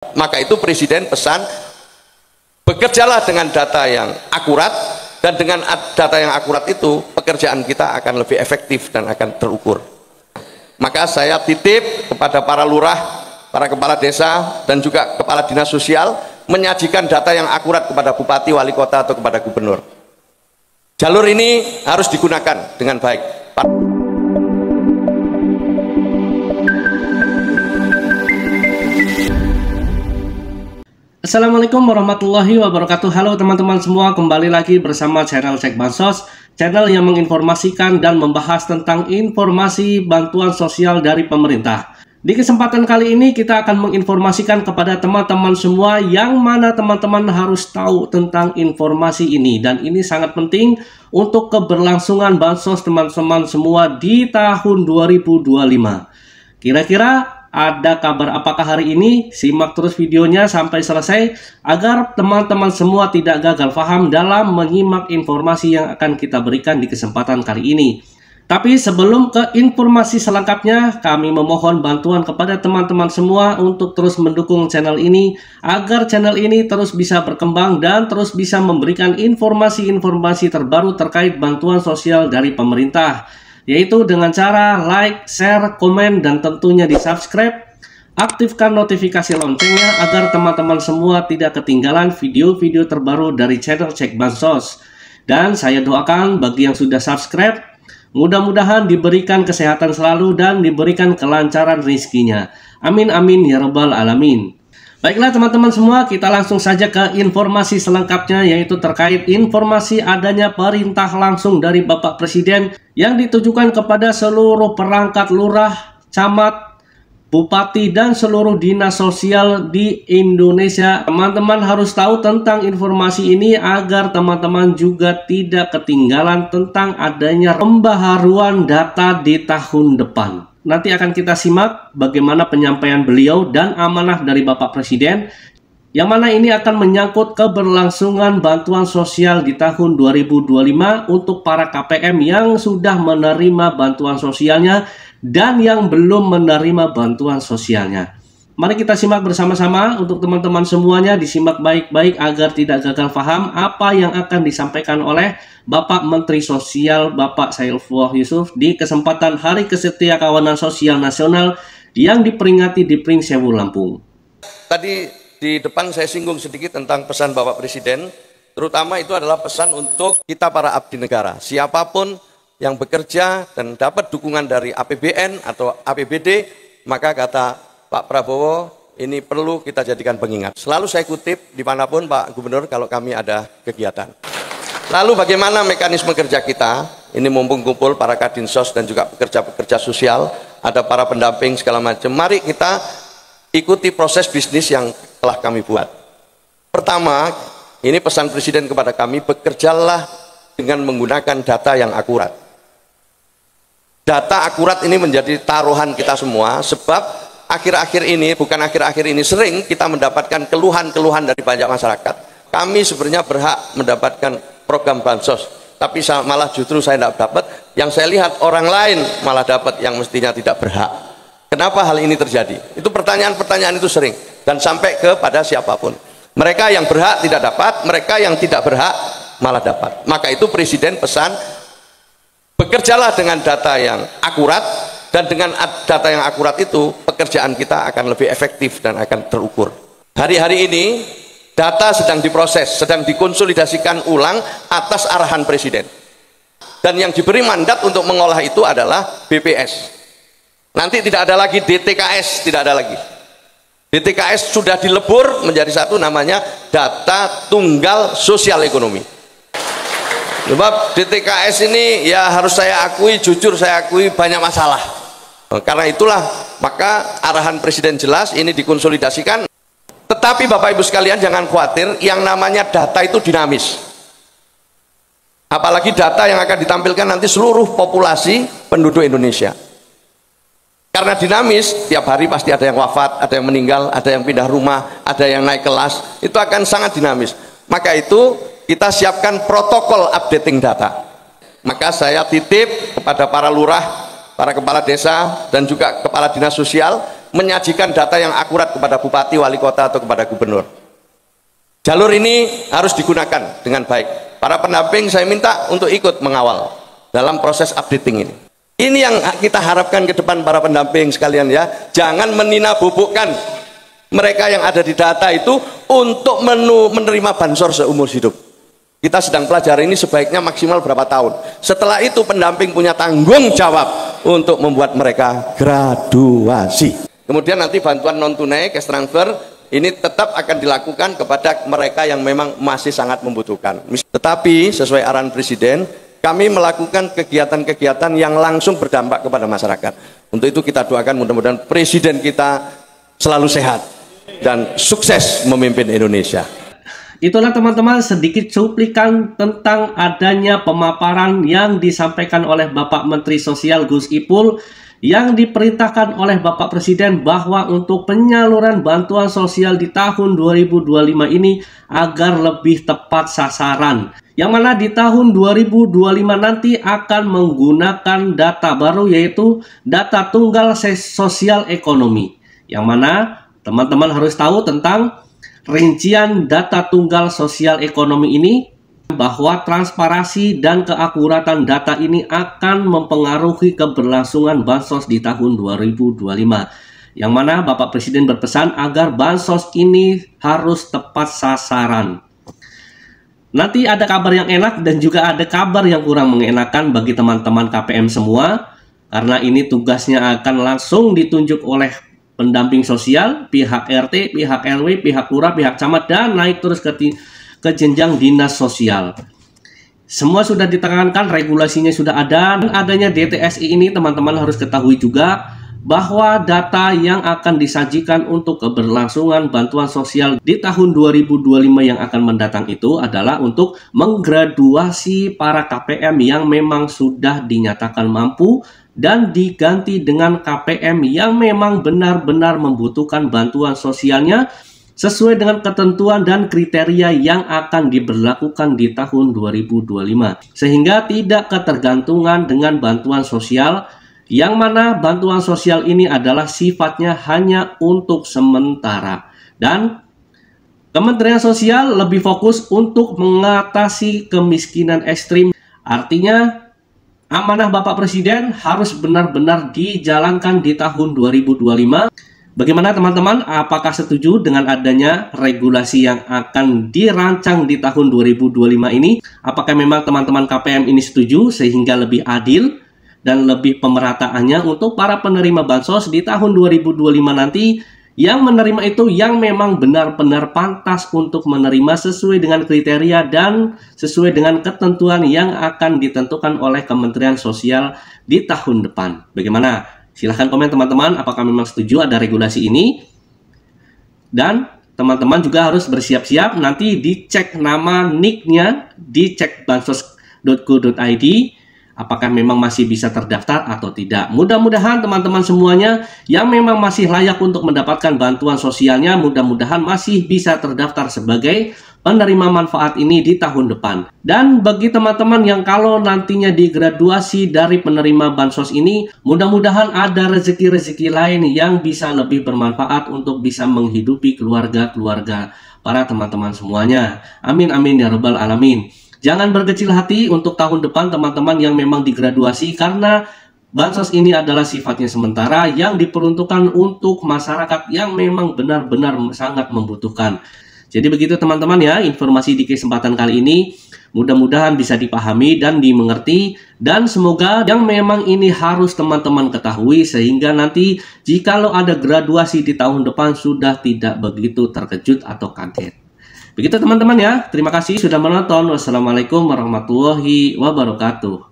Maka itu Presiden pesan, bekerjalah dengan data yang akurat, dan dengan data yang akurat itu pekerjaan kita akan lebih efektif dan akan terukur. Maka saya titip kepada para lurah, para kepala desa, dan juga kepala dinas sosial menyajikan data yang akurat kepada bupati, wali kota, atau kepada gubernur. Jalur ini harus digunakan dengan baik. Assalamualaikum warahmatullahi wabarakatuh. Halo teman-teman semua, kembali lagi bersama channel Cek Bansos, channel yang menginformasikan dan membahas tentang informasi bantuan sosial dari pemerintah. Di kesempatan kali ini kita akan menginformasikan kepada teman-teman semua yang mana teman-teman harus tahu tentang informasi ini, dan ini sangat penting untuk keberlangsungan bansos teman-teman semua di tahun 2025. Kira-kira ada kabar apakah hari ini? Simak terus videonya sampai selesai agar teman-teman semua tidak gagal paham dalam menyimak informasi yang akan kita berikan di kesempatan kali ini. Tapi sebelum ke informasi selengkapnya, kami memohon bantuan kepada teman-teman semua untuk terus mendukung channel ini agar channel ini terus bisa berkembang dan terus bisa memberikan informasi-informasi terbaru terkait bantuan sosial dari pemerintah, yaitu dengan cara like, share, komen, dan tentunya di subscribe. Aktifkan notifikasi loncengnya agar teman-teman semua tidak ketinggalan video-video terbaru dari channel Cek Bansos. Dan saya doakan bagi yang sudah subscribe, mudah-mudahan diberikan kesehatan selalu dan diberikan kelancaran rezekinya. Amin amin ya rabbal alamin. Baiklah teman-teman semua, kita langsung saja ke informasi selengkapnya, yaitu terkait informasi adanya perintah langsung dari Bapak Presiden yang ditujukan kepada seluruh perangkat lurah, camat, bupati, dan seluruh dinas sosial di Indonesia. Teman-teman harus tahu tentang informasi ini agar teman-teman juga tidak ketinggalan tentang adanya pembaharuan data di tahun depan. Nanti akan kita simak bagaimana penyampaian beliau dan amanah dari Bapak Presiden, yang mana ini akan menyangkut keberlangsungan bantuan sosial di tahun 2025 untuk para KPM yang sudah menerima bantuan sosialnya dan yang belum menerima bantuan sosialnya. Mari kita simak bersama-sama. Untuk teman-teman semuanya, disimak baik-baik agar tidak gagal paham apa yang akan disampaikan oleh Bapak Menteri Sosial Bapak Saifullah Yusuf di kesempatan Hari Kesetiakawanan Sosial Nasional yang diperingati di Pringsewu, Lampung. Tadi di depan saya singgung sedikit tentang pesan Bapak Presiden, terutama itu adalah pesan untuk kita para abdi negara. Siapapun yang bekerja dan dapat dukungan dari APBN atau APBD, maka kata Pak Prabowo, ini perlu kita jadikan pengingat. Selalu saya kutip dimanapun Pak Gubernur kalau kami ada kegiatan. Lalu bagaimana mekanisme kerja kita? Ini mumpung kumpul para kadinsos dan juga pekerja-pekerja sosial, ada para pendamping segala macam. Mari kita ikuti proses bisnis yang telah kami buat. Pertama, ini pesan Presiden kepada kami, bekerjalah dengan menggunakan data yang akurat. Data akurat ini menjadi taruhan kita semua, sebab akhir-akhir ini, bukan akhir-akhir ini, sering kita mendapatkan keluhan-keluhan dari banyak masyarakat. Kami sebenarnya berhak mendapatkan program bansos, tapi malah justru saya tidak dapat. Yang saya lihat orang lain malah dapat yang mestinya tidak berhak. Kenapa hal ini terjadi? Itu pertanyaan-pertanyaan itu sering, dan sampai kepada siapapun. Mereka yang berhak tidak dapat, mereka yang tidak berhak malah dapat. Maka itu Presiden pesan, bekerjalah dengan data yang akurat, dan dengan data yang akurat itu pekerjaan kita akan lebih efektif dan akan terukur. Hari-hari ini data sedang diproses, sedang dikonsolidasikan ulang atas arahan Presiden. Dan yang diberi mandat untuk mengolah itu adalah BPS. Nanti tidak ada lagi DTKS, tidak ada lagi. DTKS sudah dilebur menjadi satu, namanya data tunggal sosial ekonomi. Sebab DTKS ini ya harus saya akui, jujur saya akui banyak masalah. Karena itulah maka arahan Presiden jelas ini dikonsolidasikan. Tetapi Bapak Ibu sekalian jangan khawatir, yang namanya data itu dinamis. Apalagi data yang akan ditampilkan nanti seluruh populasi penduduk Indonesia. Karena dinamis, tiap hari pasti ada yang wafat, ada yang meninggal, ada yang pindah rumah, ada yang naik kelas, itu akan sangat dinamis. Maka itu kita siapkan protokol updating data. Maka saya titip kepada para lurah, para kepala desa, dan juga kepala dinas sosial menyajikan data yang akurat kepada bupati, wali kota, atau kepada gubernur. Jalur ini harus digunakan dengan baik. Para pendamping saya minta untuk ikut mengawal dalam proses updating ini. Ini yang kita harapkan ke depan para pendamping sekalian ya. Jangan menina-bubukkan mereka yang ada di data itu untuk menerima bansos seumur hidup. Kita sedang pelajari ini sebaiknya maksimal berapa tahun. Setelah itu pendamping punya tanggung jawab untuk membuat mereka graduasi. Kemudian nanti bantuan non tunai cash transfer ini tetap akan dilakukan kepada mereka yang memang masih sangat membutuhkan. Tetapi sesuai arahan Presiden, kami melakukan kegiatan-kegiatan yang langsung berdampak kepada masyarakat. Untuk itu kita doakan mudah-mudahan Presiden kita selalu sehat dan sukses memimpin Indonesia. Itulah teman-teman sedikit cuplikan tentang adanya pemaparan yang disampaikan oleh Bapak Menteri Sosial Gus Ipul yang diperintahkan oleh Bapak Presiden bahwa untuk penyaluran bantuan sosial di tahun 2025 ini agar lebih tepat sasaran. Yang mana di tahun 2025 nanti akan menggunakan data baru yaitu data tunggal sosial ekonomi. Yang mana teman-teman harus tahu tentang rincian data tunggal sosial ekonomi ini, bahwa transparansi dan keakuratan data ini akan mempengaruhi keberlangsungan bansos di tahun 2025. Yang mana Bapak Presiden berpesan agar bansos ini harus tepat sasaran. Nanti ada kabar yang enak dan juga ada kabar yang kurang mengenakan bagi teman-teman KPM semua, karena ini tugasnya akan langsung ditunjuk oleh pendamping sosial, pihak RT, pihak RW, pihak lurah, pihak camat, dan naik terus ke jenjang dinas sosial. Semua sudah ditekankan, regulasinya sudah ada, dan adanya DTSI ini teman-teman harus ketahui juga bahwa data yang akan disajikan untuk keberlangsungan bantuan sosial di tahun 2025 yang akan mendatang itu adalah untuk menggraduasi para KPM yang memang sudah dinyatakan mampu dan diganti dengan KPM yang memang benar-benar membutuhkan bantuan sosialnya sesuai dengan ketentuan dan kriteria yang akan diberlakukan di tahun 2025, sehingga tidak ketergantungan dengan bantuan sosial, yang mana bantuan sosial ini adalah sifatnya hanya untuk sementara. Dan Kementerian Sosial lebih fokus untuk mengatasi kemiskinan ekstrim. Artinya amanah Bapak Presiden harus benar-benar dijalankan di tahun 2025. Bagaimana teman-teman? Apakah setuju dengan adanya regulasi yang akan dirancang di tahun 2025 ini? Apakah memang teman-teman KPM ini setuju sehingga lebih adil dan lebih pemerataannya untuk para penerima bansos di tahun 2025 nanti, yang menerima itu yang memang benar-benar pantas untuk menerima sesuai dengan kriteria dan sesuai dengan ketentuan yang akan ditentukan oleh Kementerian Sosial di tahun depan. Bagaimana? Silahkan komen teman-teman, apakah memang setuju ada regulasi ini? Dan teman-teman juga harus bersiap-siap nanti dicek nama nicknya, dicek bansos.go.id, apakah memang masih bisa terdaftar atau tidak. Mudah-mudahan teman-teman semuanya yang memang masih layak untuk mendapatkan bantuan sosialnya, mudah-mudahan masih bisa terdaftar sebagai penerima manfaat ini di tahun depan. Dan bagi teman-teman yang kalau nantinya digraduasi dari penerima bansos ini, mudah-mudahan ada rezeki-rezeki lain yang bisa lebih bermanfaat untuk bisa menghidupi keluarga-keluarga para teman-teman semuanya. Amin amin ya rabbal alamin. Jangan berkecil hati untuk tahun depan teman-teman yang memang digraduasi, karena bansos ini adalah sifatnya sementara yang diperuntukkan untuk masyarakat yang memang benar-benar sangat membutuhkan. Jadi begitu teman-teman ya, informasi di kesempatan kali ini mudah-mudahan bisa dipahami dan dimengerti, dan semoga yang memang ini harus teman-teman ketahui sehingga nanti jikalau ada graduasi di tahun depan sudah tidak begitu terkejut atau kaget. Begitu teman-teman ya, terima kasih sudah menonton. Wassalamualaikum warahmatullahi wabarakatuh.